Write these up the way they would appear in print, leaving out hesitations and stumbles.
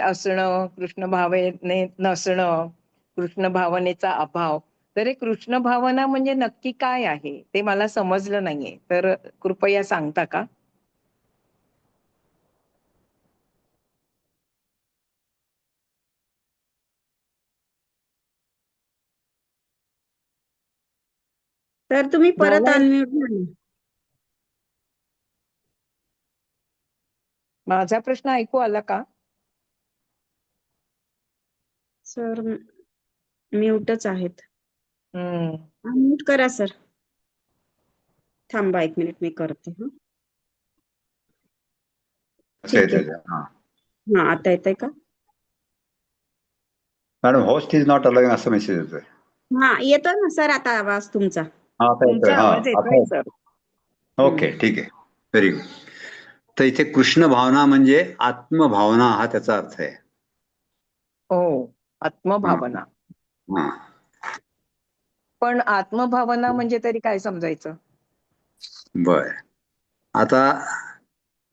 असणं, कृष्ण भावने नसणं, कृष्ण भावनेचा अभाव. तर हे कृष्ण भावना म्हणजे नक्की काय आहे? ते मला समजलं नाहीये. तर कृपया सांगता का? तर तुम्ही परत झालंय. अनम्यूट झाले. माझा प्रश्न ऐकू आला का? सर म्यूटच आहेत. हं. अनम्यूट करा सर. थांबा 1 मिनिट मी करते. हं. असं ठीक येतं आहे. ते. हां. हा आता येतंय का? Madam host is not allowing असं मेसेज येतोय. हा येतोय ना सर आता आवाज तुमचा. हा आता येतोय. तुमचा हा आवाज आता येतोय सर. ओके ठीक आहे. Very good. तर इथे कृष्ण भावना म्हणजे आत्मभावना हा त्याचा अर्थ आहे. हो, हां, आत्मभावना. हां. पण आत्मभावना म्हणजे तरी काय समजायचं? बर. आता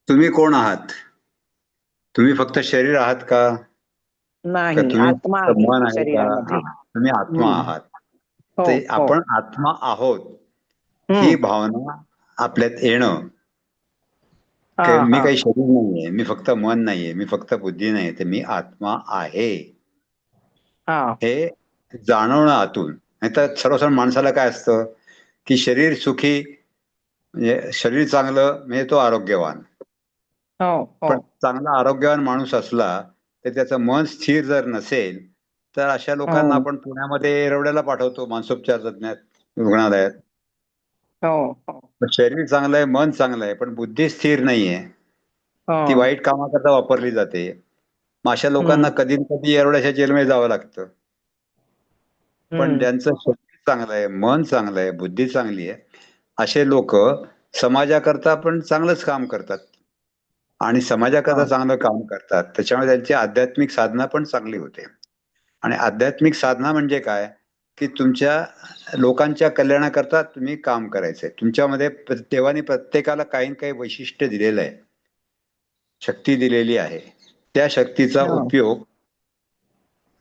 तुम्ही कोण आहात? तुम्ही फक्त शरीर आहात का? का नाही, तुम्ही आत्मा फक्त आहे मन आहे का? शरीरामध्ये. हां, तुम्ही आत्मा हं. आहात. हो, ते हो. आपण आत्मा आहोत ही हं. भावना आपल्यात येणं. हां, मी हां. काही शरीर नाहीये, मी फक्त मन नाहीये, मी फक्त बुद्धी नाहीये, तर मी आत्मा आहे हां. हे जाणवणं आतून. नाहीतर सर्वसाधारण माणसाला काय असतं की शरीर सुखी म्हणजे शरीर चांगलं म्हणजे तो आरोग्यवान. हो, पण हो. चांगला आरोग्यवान माणूस असला तर त्याचं मन स्थिर जर नसेल तर अशा लोकांना हो, आपण पुण्यामध्ये येरवड्याला पाठवतो मानसोपचार तज्ञात रुग्णालयात. हो, हो. पण शरीर चांगलं आहे, मन चांगलं आहे, पण बुद्धी स्थिर नाहीये. ती हो. वाईट कामाकरता वापरली जाते. मग अशा लोकांना हं, कधी ना कधी येरवड्याच्या जेलमध्ये जावं लागतं. पण हं. ज्यांचं शरीर चांगलं आहे, मन चांगलं आहे, बुद्धी चांगली आहे, असे लोक समाजाकरता पण चांगलंच काम करतात आणि समाजाकरता हां. चांगलं काम करतात. त्याच्यामुळे त्यांची आध्यात्मिक साधना पण चांगली होते. आणि आध्यात्मिक साधना म्हणजे काय? की तुमच्या लोकांच्या कल्याणाकरता तुम्ही काम करायचंय. तुमच्यामध्ये देवाने प्रत्येकाला काही ना काही वैशिष्ट्य दिलेलं आहे, शक्ती दिलेली आहे. त्या शक्तीचा हो. उपयोग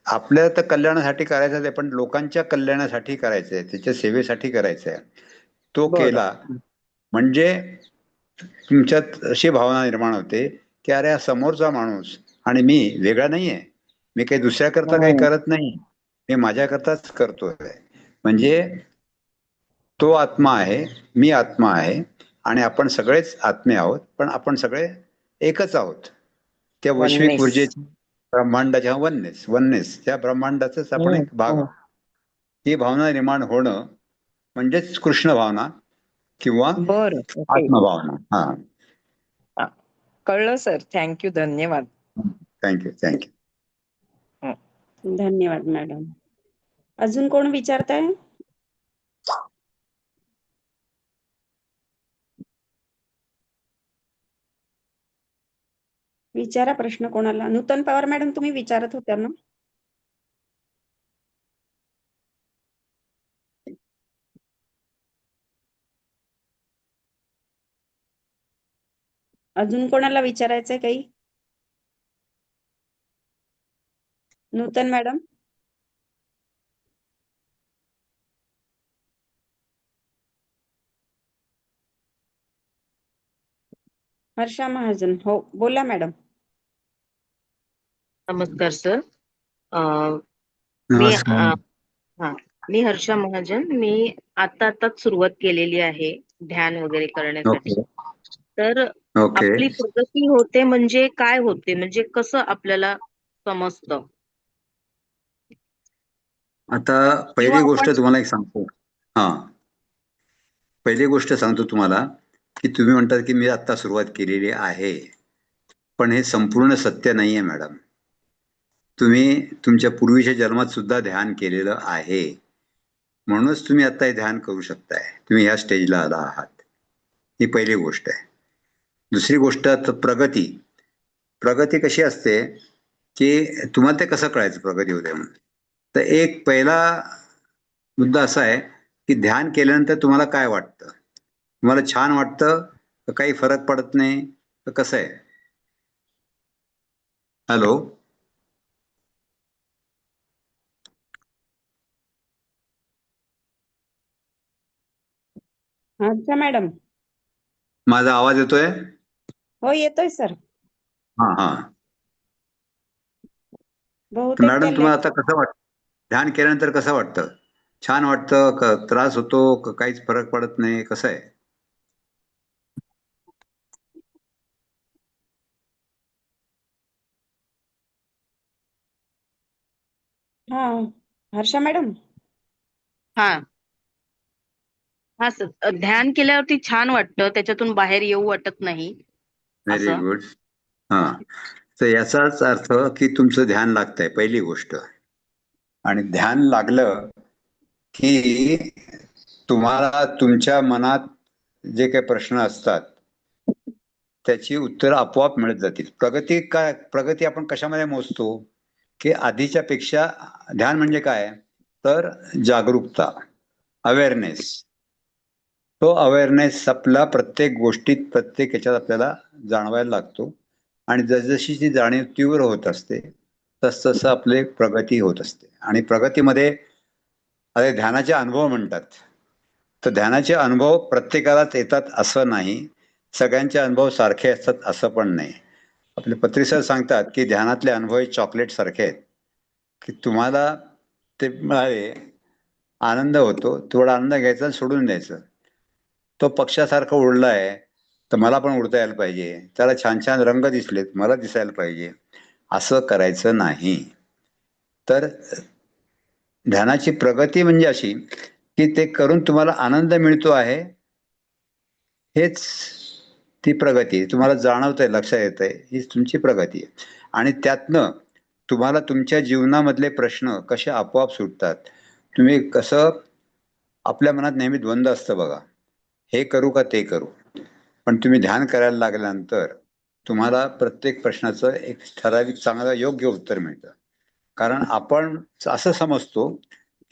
आपल्या तर कल्याणासाठी करायचा आहे, पण लोकांच्या कल्याणासाठी करायचा आहे, त्याच्या सेवेसाठी करायचा आहे. तो बरं. केला म्हणजे तुमच्यात अशी भावना निर्माण होते की अरे हा समोरचा माणूस आणि मी वेगळा नाहीये, मी काही दुसऱ्याकरता काही हं. करत नाही, मी माझ्याकरताच करतोय. म्हणजे तो आत्मा आहे, मी आत्मा आहे आणि आपण सगळेच आत्मे आहोत, पण आपण सगळे एकच आहोत. त्या वैश्विक वननेस. ऊर्जेची ब्रह्मांडाच्या वननेस वननेस त्या ब्रह्मांडाचाच आपण हं, एक भाग हं. आहोत. ही भावना निर्माण होणं म्हणजेच कृष्ण भावना किंवा बरं. ओके. आत्मभावना. हा. हां. कळलं सर. Thank you. धन्यवाद. Thank you thank you. हं. धन्यवाद मॅडम. अजून कोण विचारताय? विचारा प्रश्न कोणाला. नूतन पवार मॅडम तुम्ही विचारत होत्या ना? अजून कोणाला विचारायचंय काही? नूतन मॅडम? हर्षा महाजन. हो बोला मॅडम. नमस्कार सर. मी नमस्कार. हा मी हर्षा महाजन. मी आताच सुरुवात केलेली आहे ध्यान वगैरे करण्यासाठी. ओके तर ओके. आपली प्रगती होते म्हणजे काय होते, म्हणजे कसं आपल्याला समजतं? आता किंवा पहिली गोष्ट आपण तुम्हाला एक सांगतो. हा, पहिली गोष्ट सांगतो तुम्हाला की तुम्ही म्हणतात की मी आता सुरुवात केलेली आहे, पण हे संपूर्ण सत्य नाहीये मॅडम. तुम्ही तुमच्या पूर्वीच्या जन्मात सुद्धा ध्यान केलेलं आहे, म्हणूनच तुम्ही आता हे ध्यान करू शकताय. तुम्ही ह्या स्टेजला आला आहात, ही पहिली गोष्ट आहे. दुसरी गोष्ट आता प्रगती. प्रगती कशी असते की तुम्हाला ते कसं कळायचं प्रगती होते म्हणून? तर एक पहिला मुद्दा असा आहे की ध्यान केल्यानंतर तुम्हाला काय वाटतं? तुम्हाला छान वाटतं का काही फरक पडत नाही, तर कसं आहे? हॅलो. अच्छा मॅडम. माझा आवाज येतोय? हो येतोय सर. हा हा. तर बहुतेक मॅडम त्या तुम्हाला आता कसं वाटतं? ध्यान केल्यानंतर कसं वाटतं? छान वाटतं का त्रास होतो का काहीच फरक पडत नाही, कसं आहे? हा हर्षा मॅडम. हा हा सर, ध्यान केल्यावरती छान वाटतं, त्याच्यातून बाहेर येऊ वाटत नाही व्हेरी असं. गुड. हा. तर याचाच अर्थ की तुमचं ध्यान लागतंय, पहिली गोष्ट. आणि ध्यान लागलं की तुम्हाला तुमच्या मनात जे काही प्रश्न असतात त्याची उत्तरं आपोआप मिळत जातील. प्रगती आपण कशामध्ये मोजतो? की आधीच्या पेक्षा ध्यान म्हणजे काय? तर जागरूकता, अवेअरनेस. तो अवेअरनेस आपला प्रत्येक गोष्टीत, प्रत्येक ह्याच्यात आपल्याला जाणवायला लागतो. आणि जसजशी ती जाणीव तीव्र होत असते तसतसं आपली प्रगती होत असते. आणि प्रगतीमध्ये अरे ध्यानाचे अनुभव म्हणतात. तर ध्यानाचे अनुभव प्रत्येकालाच येतात असं नाही, सगळ्यांचे अनुभव सारखे असतात असं पण नाही. आपले पत्री सर सांगतात की ध्यानातले अनुभव हे चॉकलेट सारखे आहेत, की तुम्हाला ते मिळाले, आनंद होतो, थोडा आनंद घ्यायचा आणि सोडून द्यायचं. तो पक्षासारखा उडलाय तर मला पण उडता यायला पाहिजे, त्याला छान छान रंग दिसलेत, मला दिसायला पाहिजे, असं करायचं नाही. तर ध्यानाची प्रगती म्हणजे अशी की ते करून तुम्हाला आनंद मिळतो आहे, हेच ती प्रगती आहे. तुम्हाला जाणवतंय, लक्षात येतंय, ही तुमची प्रगती आहे. आणि त्यातनं तुम्हाला तुमच्या जीवनामधले प्रश्न कसे आपोआप सुटतात. तुम्ही कसं, आपल्या मनात नेहमी द्वंद्व असतं बघा, हे करू का ते करू. पण तुम्ही ध्यान करायला लागल्यानंतर तुम्हाला प्रत्येक प्रश्नाचं एक ठराविक चांगलं योग्य उत्तर मिळतं. कारण आपण असं समजतो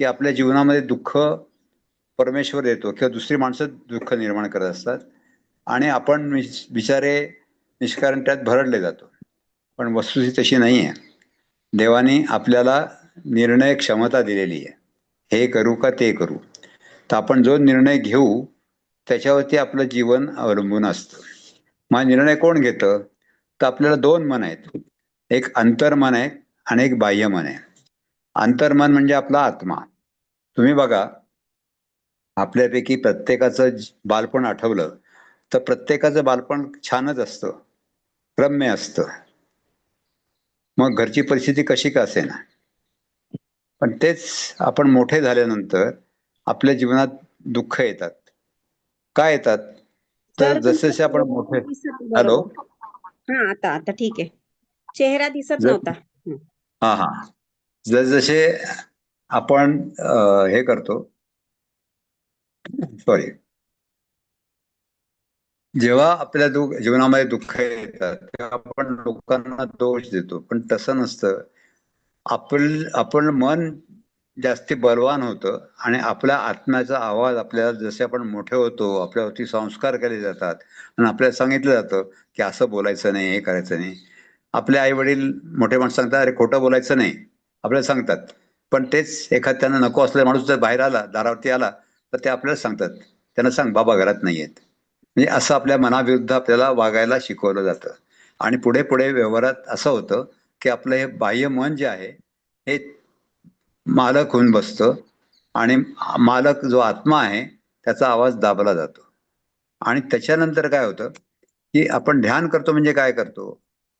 की आपल्या जीवनामध्ये दुःख परमेश्वर देतो किंवा दुसरी माणसं दुःख निर्माण करत असतात आणि आपण बिचारे निष्कारण त्यात भरडले जातो. पण वस्तुस्थिती तशी नाही आहे. देवाने आपल्याला निर्णय क्षमता दिलेली आहे, हे करू का ते करू. तर आपण जो निर्णय घेऊ त्याच्यावरती आपलं जीवन अवलंबून असतं. मग निर्णय कोण घेतं? तर आपल्याला दोन मन आहेत, एक अंतर्मन आहे आणि एक बाह्य मन आहे. अंतर्मन म्हणजे आपला आत्मा. तुम्ही बघा, आपल्यापैकी प्रत्येकाचं बालपण आठवलं तर प्रत्येकाचं बालपण छानच असतं, रम्य असतं. मग घरची परिस्थिती कशी का असेना, पण तेच आपण मोठे झाल्यानंतर आपल्या जीवनात दुःख येतात. काय येतात? तर सर तुमचा जसे आपण चेहरा मोठे, नाही दिसत हॅलो, बरोबर. हा आता आता ठीक आहे. चेहरा दिसत जर नव्हता. हं. हा हा, जसे आपण हे करतो, सॉरी, जेव्हा आपल्या जीवनामध्ये दुःख येतात तेव्हा आपण लोकांना दोष देतो, पण तसं नसतं. आपण मन जास्ती बलवान होतं आणि आपल्या आत्म्याचा आवाज, आपल्याला जसे आपण मोठे होतो आपल्यावरती संस्कार केले जातात आणि आपल्याला सांगितलं जातं की असं बोलायचं नाही, हे करायचं नाही. आपले आई वडील मोठे माणसं सांगतात अरे खोटं बोलायचं नाही, आपल्याला सांगतात. पण तेच एखाद त्यांना नको असलेला माणूस जर बाहेर आला, दारावरती आला, तर ते आपल्याला सांगतात, त्यांना सांग बाबा घरात नाही आहेत. म्हणजे असं आपल्या मनाविरुद्ध आपल्याला वागायला शिकवलं जातं. आणि पुढे पुढे व्यवहारात असं होतं की आपलं हे बाह्य मन जे आहे हे मालक होऊन बसतं आणि मालक जो आत्मा आहे त्याचा आवाज दाबला जातो. आणि त्याच्यानंतर काय होतं की आपण ध्यान करतो म्हणजे काय करतो,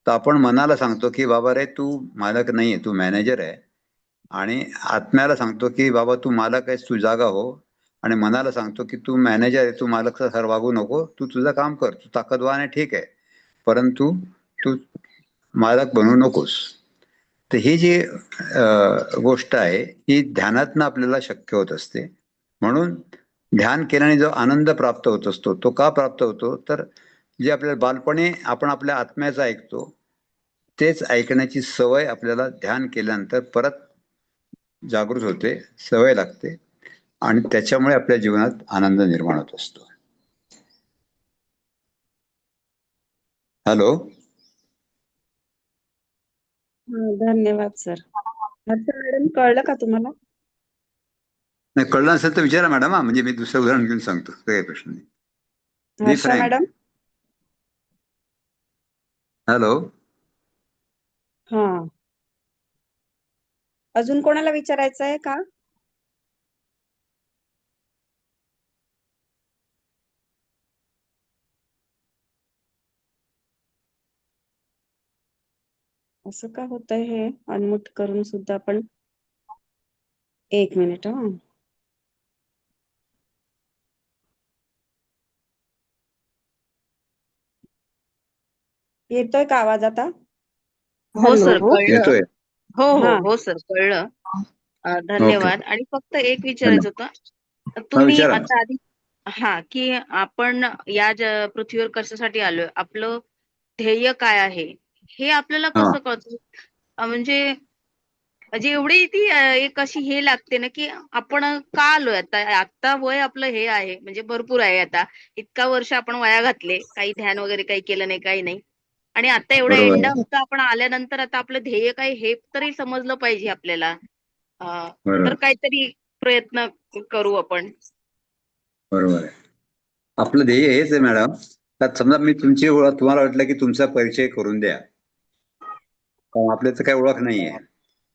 तर आपण मनाला सांगतो की बाबा रे तू मालक नाही आहे, तू मॅनेजर आहे. आणि आत्म्याला सांगतो की बाबा तू मालक आहेस, तू जागा हो. आणि मनाला सांगतो की तू मॅनेजर आहे, तू मालकचा सर वागू नको, तू तुझं काम कर, तू ताकदवान आहे ठीक आहे, परंतु तू मालक बनू नकोस. तर ही जी गोष्ट आहे ही ध्यानातनं आपल्याला शक्य होत असते. म्हणून ध्यान केल्याने जो आनंद प्राप्त होत असतो तो का प्राप्त होतो, तर जे आपल्याला बालपणी आपण आपल्या आत्म्याचं ऐकतो तेच ऐकण्याची सवय आपल्याला ध्यान केल्यानंतर परत जागृत होते, सवय लागते आणि त्याच्यामुळे आपल्या जीवनात आनंद निर्माण होत असतो. हॅलो, धन्यवाद सर. हर्षा मॅडम कळलं का तुम्हाला? नाही कळलं नसेल तर विचारा मॅडम. म्हणजे मी दुसरं उदाहरण घेऊन सांगतो, काही प्रश्न नाही. बी हर्षा फ्रँक. मॅडम. हॅलो. हा, अजून कोणाला विचारायचं आहे का? असं का होतंय हे अनम्यूट करून सुद्धा पण? एक मिनिट. हा, येतोय का आवाज आता? हो सर, हॅलो. कळलं. येतोय. हो हो हा, हो सर, कळलं. ओके. धन्यवाद. आणि फक्त एक विचारायचं होतं, हा तुम्ही विचारा ना. आता आधी की आपण या पृथ्वीवर कशासाठी आलोय, आपलं ध्येय काय आहे, हे आपल्याला हा कसं कळतं? म्हणजे म्हणजे एवढी ती एक अशी हे लागते ना, की आपण का आलोय आता? आता वय आपलं हे आहे, म्हणजे भरपूर आहे आता. इतका वर्ष आपण वाया घातले, काही ध्यान वगैरे काही केलं नाही, काही नाही. आणि आता एवढं बरोबर एंड आहे. ऑफ आपण आल्यानंतर आता आपलं ध्येय काय हे तरी समजलं पाहिजे आपल्याला. तर बरोबर. काहीतरी प्रयत्न करू आपण. बरोबर आहे. आपलं ध्येय हेच आहे मॅडम. तर समजा मी तुमची ओळख, तुम्हाला वाटलं की तुमचा परिचय करून द्या, कारण आपल्याचं काही ओळख नाहीये,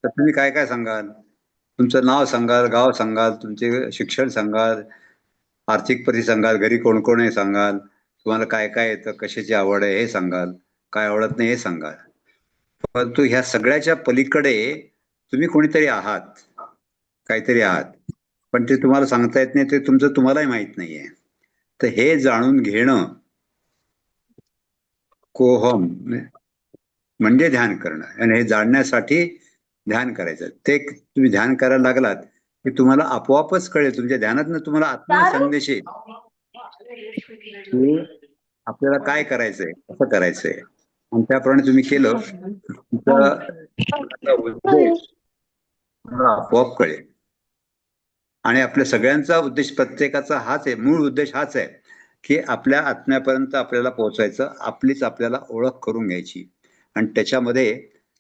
तर तुम्ही काय काय सांगाल? तुमचं नाव सांगाल, गाव सांगाल, तुमचे शिक्षण सांगाल, आर्थिक परिस्थिती सांगाल, घरी कोण कोण आहे सांगाल, तुम्हाला काय काय येतं, कशाची आवड आहे हे सांगाल, काय आवडत नाही हे सांगाल. परंतु ह्या सगळ्याच्या पलीकडे तुम्ही कोणीतरी आहात, काहीतरी आहात, पण ते तुम्हाला सांगता येत नाही, ते तुमचं तुम्हालाही माहित नाहीये. तर हे जाणून घेणं, कोहम म्हणजे ध्यान करणं. आणि हे जाणण्यासाठी ध्यान करायचं. ते तुम्ही ध्यान करायला लागलात की तुम्हाला आपोआपच कळेल, तुमच्या ध्यानातनं तुम्हाला आत्मसंदेश येईल की आपल्याला काय करायचंय, कसं करायचंय. आणि त्याप्रमाणे तुम्ही केलं तर तुमचा उद्देश तुम्हाला आपोआप कळेल. आणि आपल्या सगळ्यांचा उद्देश, प्रत्येकाचा हाच आहे, मूळ उद्देश हाच आहे की आपल्या आत्म्यापर्यंत आपल्याला पोहोचायचं, आपलीच आपल्याला ओळख करून घ्यायची. आणि त्याच्यामध्ये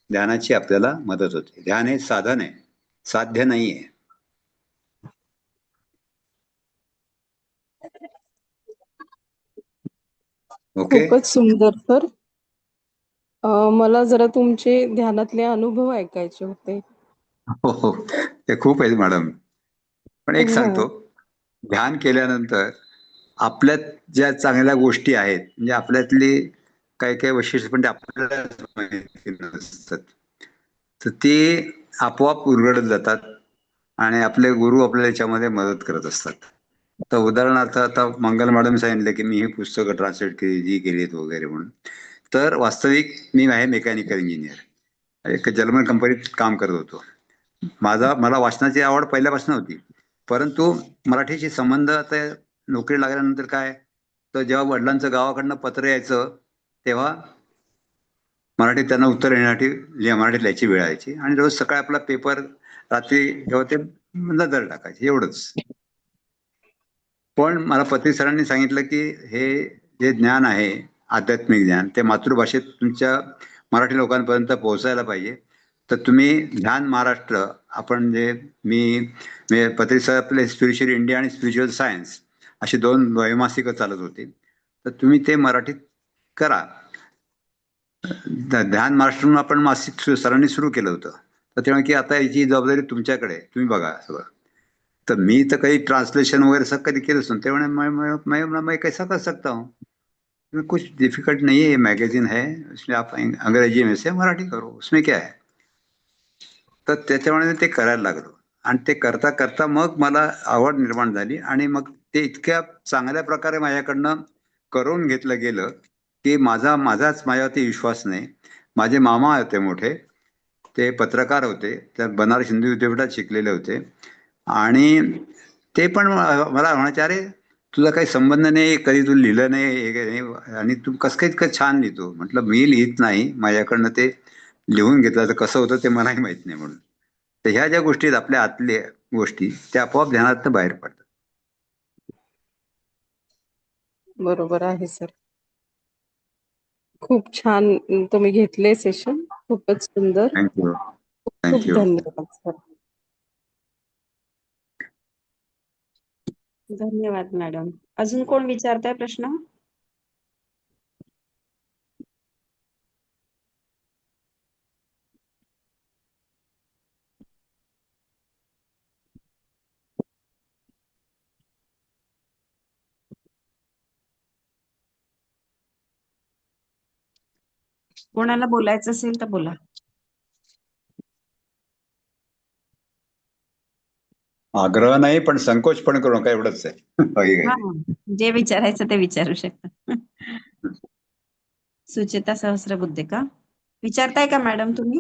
ध्यानाची आपल्याला मदत होते. ध्यान हे साधन आहे, साध्य नाहीये. ओके. खूपच सुंदर सर. मला जरा तुमचे ध्यानातले अनुभव ऐकायचे होते. हो हो, ते खूप आहे मॅडम. पण एक हा. सांगतो, ध्यान केल्यानंतर आपल्यात ज्या चांगल्या गोष्टी आहेत, म्हणजे आपल्यातली काही काही वैशिष्ट्य पण ते आपल्याला माहिती नसतात, तर ते आपोआप उलगडत जातात आणि आपले गुरु आपल्याला याच्यामध्ये मदत करत असतात. तर उदाहरणार्थ आता मंगल मॅडम सांगितलं की मी ही पुस्तकं ट्रान्सलेट केली, जी केलीत वगैरे म्हणून. तर वास्तविक मी आहे मेकॅनिकल इंजिनियर, एक जर्मन कंपनीत काम करत होतो. मला वाचनाची आवड पहिल्यापासून होती, परंतु मराठीशी संबंध आता नोकरी लागल्यानंतर काय, तर जेव्हा वडिलांचं गावाकडनं पत्र यायचं तेव्हा मराठीत त्यांना उत्तर येण्यासाठी मराठीत लिहायची वेळ यायची. आणि रोज सकाळी आपला पेपर, रात्री जेव्हा ते नजर टाकायचे, एवढंच. पण मला पत्री सरांनी सांगितलं की हे जे ज्ञान आहे, आध्यात्मिक ज्ञान, ते मातृभाषेत तुमच्या मराठी लोकांपर्यंत पोहोचायला पाहिजे. तर तुम्ही ध्यान महाराष्ट्र, आपण जे मी पत्री सर आपले स्पिरिच्युअल इंडिया आणि स्पिरिच्युअल सायन्स अशी 2 द्वैमासिकं चालत होती, तर तुम्ही ते मराठीत करा. ध्यान महाराष्ट्र म्हणून आपण मासिक सरांनी सुरू केलं होतं. तर तेव्हा की आता याची जबाबदारी तुमच्याकडे, तुम्ही बघा सगळं. तर मी तर काही ट्रांसलेशन वगैरे सब कधी केलंच नव्हतं. त्यामुळे मैं कैसा कर सकता हूँ, कुछ डिफिकल्ट नहीं है, ये मैगजीन है, इसमें आप अंग्रेजी में से मराठी करो, उसमें क्या है. तर त्याच्यामुळे ते करायला लागलो. आणि ते करता करता मग मला आवड निर्माण झाली. आणि मग ते इतक्या चांगल्या प्रकारे माझ्याकडनं करून घेतलं गेलं की माझाच माझ्यावरती विश्वास नाही. माझे मामा होते मोठे, ते पत्रकार होते, त्या बनारस हिंदू विद्यापीठात शिकलेले होते. आणि ते पण मला म्हणायचे, अरे तुझा काही संबंध नाही, कधी तू लिहिलं नाही, हे काही नाही, आणि तू कसं काय इतकं छान लिहितो. म्हटलं मी लिहित नाही, माझ्याकडनं ते लिहून घेतलं, तर कसं होतं ते मलाही माहित नाही म्हणून. तर ह्या ज्या गोष्टी आहेत, आपल्या आतल्या गोष्टी, त्या आपोआप ध्यानात बाहेर पडतात. बरोबर आहे सर. खूप छान तुम्ही घेतले सेशन. खूपच सुंदर. थँक्यू. खूप थँक्यू. धन्यवाद सर. धन्यवाद मॅडम. अजून कोण विचारताय प्रश्न? कोणाला बोलायचं असेल तर बोला. आग्रह नाही, पण संकोच पण करू नका, एवढंच आहे. बाकी काही हा, नाही. जे विचारायचं ते विचारू शकता. सुचेता सहस्रबुद्धे का? विचारताय का मॅडम तुम्ही?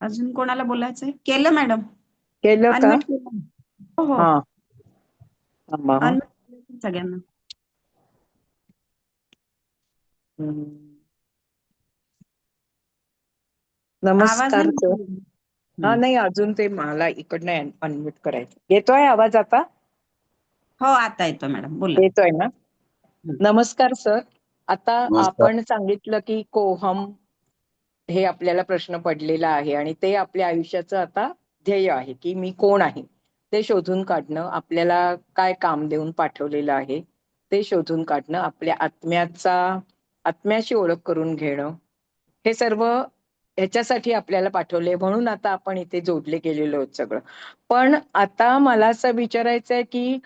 अजून कोणाला बोलायचंय? केलं मॅडम. केलं का? अनम्यूट केलं. हो हो, हा थांबा हा. अनम्यूट केलं सगळ्यांना. हम्म. आवाज नमस्कार सर. नाही. हा नाही, अजून ते मला इकडनं अनम्यूट करायचं. येतोय आवाज आता? हो, आता येतो मॅडम, बोला. येतोय ना? नमस्कार सर. आता नमस्कार. आपण सांगितलं की कोहम हे आपल्याला प्रश्न पडलेला आहे आणि ते आपल्या आयुष्याचं आता ध्येय आहे की मी कोण आहे ते शोधून काढणं, आपल्याला काय काम देऊन पाठवलेलं आहे ते शोधून काढणं, आपल्या आत्म्याशी ओळख करून घेणं, हे सर्व ह्याच्यासाठी आपल्याला पाठवले, म्हणून आता आपण इथे जोडले गेलेलो आहोत सगळं. पण आता मला असं विचारायचंय की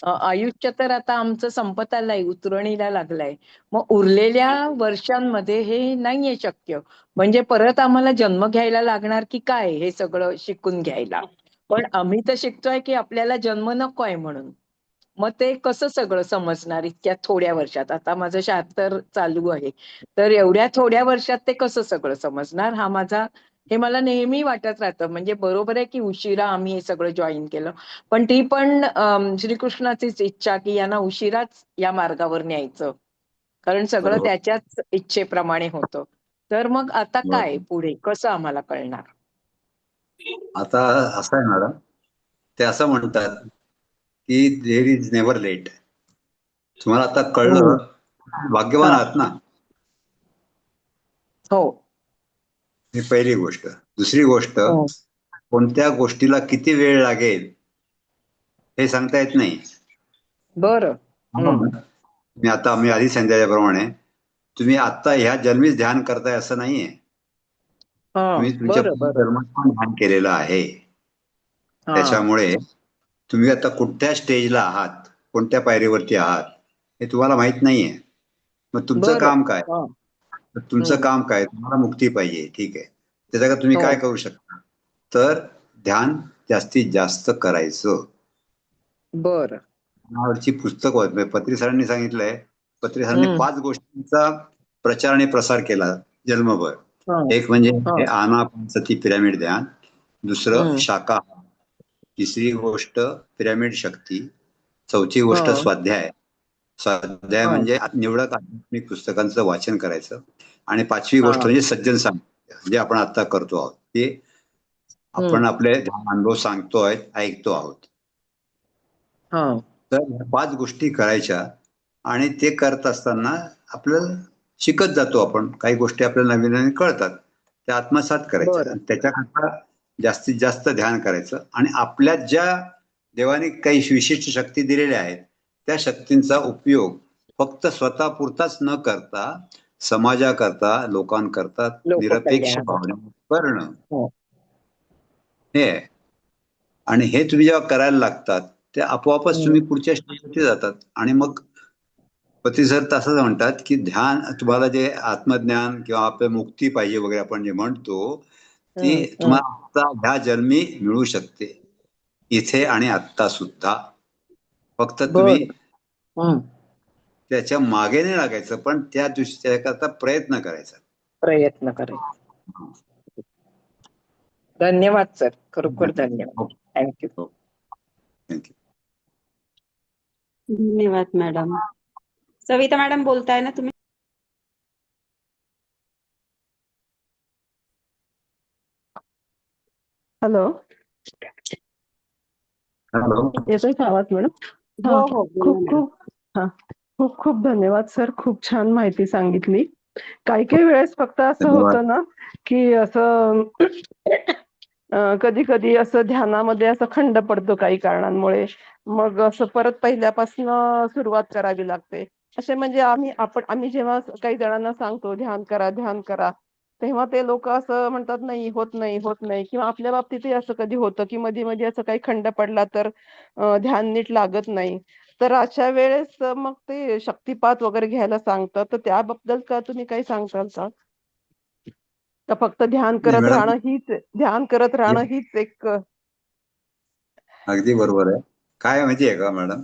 आयुष्य तर आता आमचं संपत आलंय, उतरणीला लागलंय. मग उरलेल्या वर्षांमध्ये हे नाहीये शक्य. म्हणजे परत आम्हाला जन्म घ्यायला लागणार की काय हे सगळं शिकून घ्यायला. पण आम्ही तर शिकतोय की आपल्याला जन्म नकोय म्हणून. मग ते कसं सगळं समजणार इतक्या थोड्या वर्षात? आता माझं 76 चालू आहे, तर एवढ्या थोड्या वर्षात ते कसं सगळं समजणार? हे मला नेहमी वाटत राहतं. म्हणजे बरोबर आहे की उशिरा आम्ही हे सगळं जॉईन केलं, पण ती पण श्रीकृष्णाचीच इच्छा की यांना उशिराच या मार्गावर न्यायचं, कारण सगळं बरोबर. त्याच्याच इच्छेप्रमाणे होतं. तर मग आता काय बरोबर. पुढे कसं आम्हाला कळणार? आता असं आहे मॅडम, ते असं म्हणतात की देर इज नेव्हर लेट. तुम्हाला आता हम्म. कळलं, भाग्यवान हा. आहात ना. हो. ही पहिली गोष्ट. दुसरी गोष्ट, हो. कोणत्या गोष्टीला किती वेळ लागेल हे सांगता येत नाही. बरं. हम्म. मी आधी सांगितल्याप्रमाणे तुम्ही आता ह्या जन्मीच ध्यान करताय असं नाहीये. हा. तुम्ही तुमच्या बरं बरं. जन्मात पण ध्यान केलेलं आहे. हा. त्याच्यामुळे तुम्ही आता कुठल्या स्टेजला आहात, कोणत्या पायरीवरती आहात हे तुम्हाला माहित नाहीये. मग तुमचं बरं. काम काय? हा. तुमचं हम्म. काम काय? तुम्हाला मुक्ती पाहिजे, ठीक आहे. त्याच्याकडे तुम्ही हो. काय करू शकता? तर ध्यान जास्तीत जास्त करायचं. बरं. नावाची पुस्तकं आहेत. म्हणजे पत्री सरांनी सांगितलंय, पत्री सरांनी हम्म. 5 गोष्टींचा प्रचार आणि प्रसार केला जन्मभर. हा. एक म्हणजे हा. हे आनापानसती पिरामिड ध्यान, दुसरं हम्म. शाकाहार, तिसरी गोष्ट पिरामिड शक्ती, चौथी गोष्ट हा. स्वाध्याय. स्वाध्याय हा. म्हणजे निवडक आध्यात्मिक पुस्तकांचं वाचन करायचं. आणि 5वी हा. गोष्ट म्हणजे सज्जन सामान्य, जे आपण आता करतो आहोत, ते आपण हम्म. आपले ध्यान अनुभव सांगतोय, ऐकतो आहोत. हा. तर ह्या 5 गोष्टी करायच्या आणि ते करत असताना आपल्याला शिकत जातो आपण. काही गोष्टी आपल्याला नवीन नवीन कळतात, त्या आत्मसात करायच्या बरं. आणि त्याच्याकरता जास्तीत जास्त ध्यान करायचं. आणि आपल्यात ज्या देवाने काही विशिष्ट शक्ती दिलेल्या आहेत, त्या शक्तींचा उपयोग फक्त स्वतःपुरताच न करता समाजाकरता, लोकांकरता निरपेक्ष लोककल्याणासाठी. भावनेने करणं, हो. हे आहे. आणि हे तुम्ही जेव्हा करायला लागतात, ते आपोआपच हम्म. तुम्ही पुढच्या स्टेजवरती जातात. आणि मग पती सर तसंच म्हणतात की ध्यान तुम्हाला जे आत्मज्ञान किंवा आपल्या मुक्ती पाहिजे वगैरे आपण जे म्हणतो, ती हम्म. हम्म. तुम्हाला आता ह्या जन्मी मिळू शकते, इथे आणि आत्ता सुद्धा. फक्त तुम्ही बरं. हम्म. त्याच्या मागे नाही लागायचं, पण त्या त्याकरता प्रयत्न करायचा. प्रयत्न करायचा. धन्यवाद सर, खरोखर धन्यवाद. हो, थँक्यू. हो. थँक्यू. धन्यवाद मॅडम. सविता मॅडम बोलताय ना तुम्ही? Hello, hello. येतोय का आवाज मॅडम? हो हा. हो, बोला खूप मॅडम. खूप हा खूप खूप धन्यवाद सर. खूप छान माहिती सांगितली. काही काही वेळेस फक्त असं धन्यवाद. होतं ना, की असं कधी कधी असं ध्यानामध्ये असं खंड पडतो काही कारणांमुळे. मग असं परत पहिल्यापासून सुरुवात करावी लागते. असे म्हणजे आम्ही जेव्हा काही जणांना सांगतो ध्यान करा, ध्यान करा, तेव्हा ते लोक असं म्हणतात नाही होत नाही, होत नाही. किंवा आपल्या बाबतीतही असं कधी होतं, की मध्ये-मध्ये असं काही खंड पडला तर ध्यान नीट लागत नाही. तर अशा वेळेस मग ते शक्तिपात वगैरे घ्यायला सांगतात. तर त्याबद्दल का तुम्ही काही सांगताल का? का फक्त नाही मॅडम, ध्यान करत हे राहणं हीच एक अगदी बरोबर आहे. काय आहे माहिती आहे का मॅडम,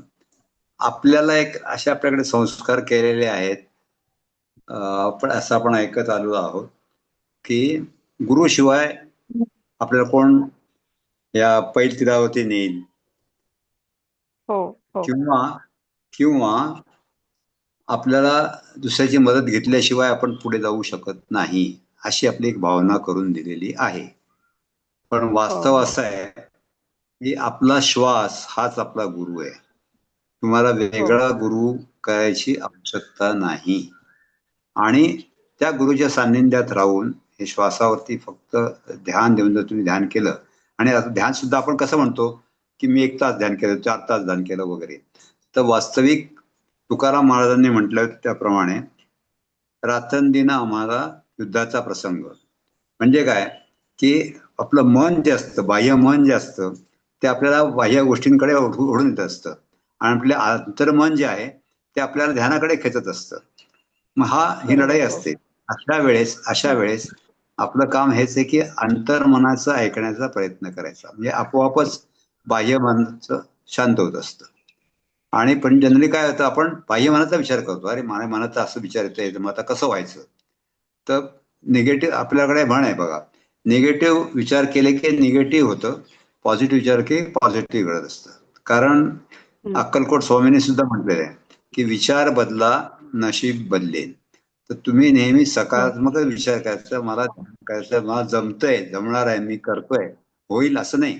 आपल्याला एक असे आपल्याकडे संस्कार केलेले आहेत. आपण असं आपण ऐकत आलो आहोत की गुरुशिवाय आपल्याला कोण या पैलतीरावरती नेईल, हो, हो. किंवा किंवा आपल्याला दुसऱ्याची मदत घेतल्याशिवाय आपण पुढे जाऊ शकत नाही, अशी आपली एक भावना करून दिलेली आहे. पण हो, वास्तव हो. असं आहे की आपला श्वास हाच आपला गुरु आहे. तुम्हाला हो. वेगळा गुरु करायची आवश्यकता नाही. आणि त्या गुरुच्या सान्निध्यात राहून हे श्वासावरती फक्त ध्यान देऊन जर तुम्ही ध्यान केलं, आणि आता ध्यान सुद्धा आपण कसं म्हणतो की मी 1 तास ध्यान केलं, 4 तास ध्यान केलं वगैरे, तर वास्तविक तुकाराम महाराजांनी म्हटलं त्याप्रमाणे रात्रंदिन आम्हाला युद्धाचा प्रसंग. म्हणजे काय, की आपलं मन जे असतं, बाह्य मन जे असतं, ते आपल्याला बाह्य गोष्टींकडे ओढून येत असतं, आणि आपले अंतर्मन जे आहे ते आपल्याला ध्यानाकडे खेचत असतं. मग ही बरोबर. लढाई हो. असते. अशा हं. वेळेस आपलं काम हेच आहे की अंतर्मनाचं ऐकण्याचा प्रयत्न करायचा, म्हणजे आपोआपच बाह्य मनाचं शांत होत असतं. आणि पण जनरली काय होतं, आपण बाह्य मनाचा विचार करतो, अरे माझ्या मनाचा असं विचार येतोय, मग आता कसं व्हायचं. तर निगेटिव्ह आपल्याकडे म्हण आहे बघा, निगेटिव्ह विचार केले की निगेटिव्ह होतं, पॉझिटिव्ह विचार की पॉझिटिव्ह घडत असतं. कारण हं. अक्कलकोट स्वामींनी सुद्धा म्हटलेलं आहे की विचार बदला, नशीब बदलेल. तर तुम्ही नेहमी हो. सकारात्मक विचार करायचा, मला करायचं, मला जमतंय, जमणार आहे, मी करतोय, होईल असं नाही,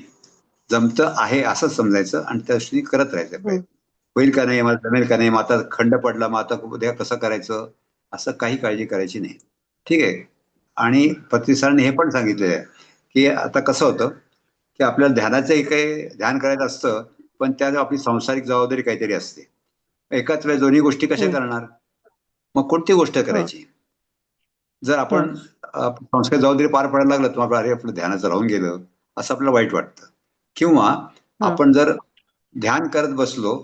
जमतं आहे असं समजायचं आणि त्या दृष्टीने करत राहायचं हं. प्रयत्न. होईल का नाही, मला जमेल का नाही, मग आता खंड पडला, मग आता उद्या कसं करायचं, असं काही काळजी करायची नाही. ठीक आहे. आणि पत्री सरांनी हे पण सांगितलेलं आहे की आता कसं होतं की आपल्याला ध्यानाचं काही ध्यान करायचं असतं, पण त्यात आपली सांसारिक जबाबदारी काहीतरी असते. एकाच वेळेस दोन्ही गोष्टी कशा हं. करणार, मग कोणती गोष्ट हं. करायची. जर हं. आपण संस्कार जबाबदारी पार पडायला लागलं तर अरे आपलं ध्यानाचं राहून गेलं, असं आपल्याला वाईट वाटतं. किंवा हं. आपण जर ध्यान करत बसलो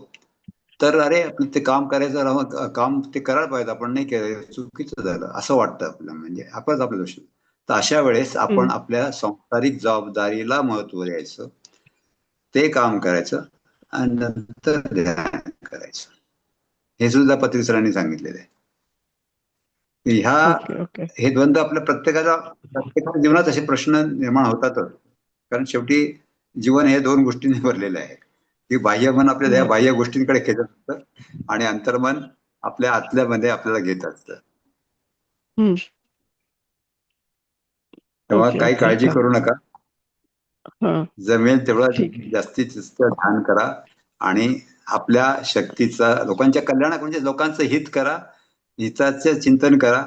तर अरे आपलं ते काम करायचं काम ते करायला पाहिजे, आपण नाही केलं, चुकीचं झालं असं वाटतं आपल्याला, म्हणजे आपणच आपलं दोष. तर अशा वेळेस आपण हं. आपल्या सांसारिक जबाबदारीला महत्व द्यायचं, ते काम करायचं, आणि नंतर ध्यान करायचं. हे सुद्धा पत्री सरांनी सांगितलेलं आहे. ह्या ओके, ओके. हे द्वंद्व आपल्या प्रत्येकाच्या जीवनात असे प्रश्न निर्माण होतातच. कारण शेवटी जीवन हे 2 गोष्टींनी भरलेलं आहे, की बाह्य मन आपल्याला या हं. बाह्य गोष्टींकडे खेचत असतं, आणि अंतर्मन आपल्या आतल्यामध्ये आपल्याला घेत असतं. हं. तेव्हा ओके, काही ओके. काळजी करू नका. हां. जमेल तेवढं ठीक आहे. जास्तीत जास्त ध्यान करा, आणि आपल्या शक्तीचा लोकांच्या कल्याणात, म्हणजे लोकांचं हित करा, हिताचे चिंतन करा.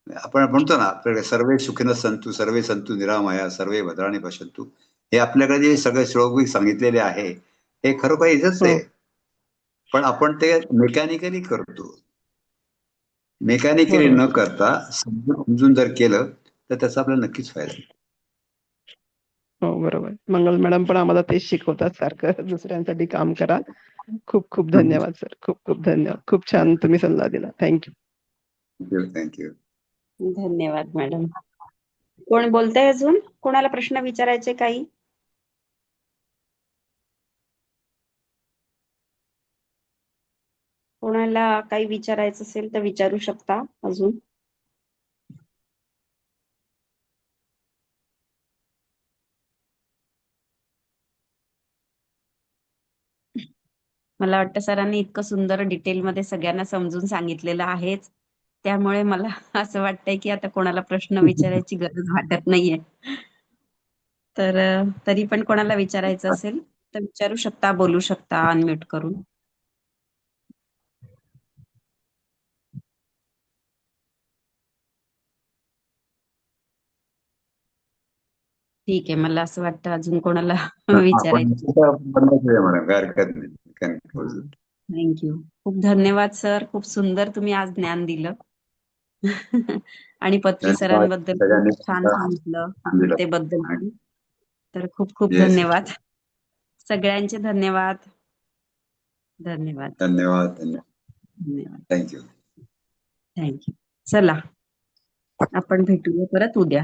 आपण म्हणतो ना आपल्याकडे सर्वे सुखिनः सन्तु, सर्वे सन्तु निरामया, सर्वे भद्राणि पश्यन्तु, हे आपल्याकडे जे सगळे श्लोक सांगितलेले आहे हे खरोखर इथंच हो. आहे. पण आपण ते मेकॅनिकली करतो. मेकॅनिकली न बरोबर. करता समजून समजून जर केलं तर त्याचा आपल्याला नक्कीच फायदा आहे. हो, बरोबर. मंगल मॅडम पण आम्हाला तेच शिकवतात सारखं दुसऱ्यांसाठी काम करा. खूप खूप धन्यवाद सर. खूप खूप धन्यवाद. खूप छान तुम्ही सल्ला दिला. Thank you. Thank you, thank you. धन्यवाद मॅडम. कोण बोलतंय अजून? कोणाला प्रश्न विचारायचे काही? कोणाला काही विचारायचं असेल तर विचारू शकता अजून. मला वाटतं सरांनी इतकं सुंदर डिटेलमध्ये सगळ्यांना समजून सांगितलेलं आहेच. त्यामुळे मला असं वाटतंय की आता कोणाला प्रश्न विचारायची गरज वाटत नाहीये. तर तरी पण कोणाला विचारायचं असेल तर विचारू शकता, बोलू शकता अनम्यूट करून. ठीक आहे. मला असं वाटतं अजून कोणाला आपण विचारायचं. बंद करूया मॅडम, काय हरकत नाही. Can close it. थँक्यू. खूप धन्यवाद सर. खूप सुंदर तुम्ही आज ज्ञान दिलं. आणि पत्री धन्यवाद सरांबद्दल सगळ्यांनी खूप छान सांगितलं दिलं. शांततेबद्दल पण. तर खूप खूप Yes. धन्यवाद. सगळ्यांचे धन्यवाद. धन्यवाद. धन्यवाद धन्यवाद धन्यवाद. थँक्यू. थँक्यू. चला आपण भेटूया परत उद्या.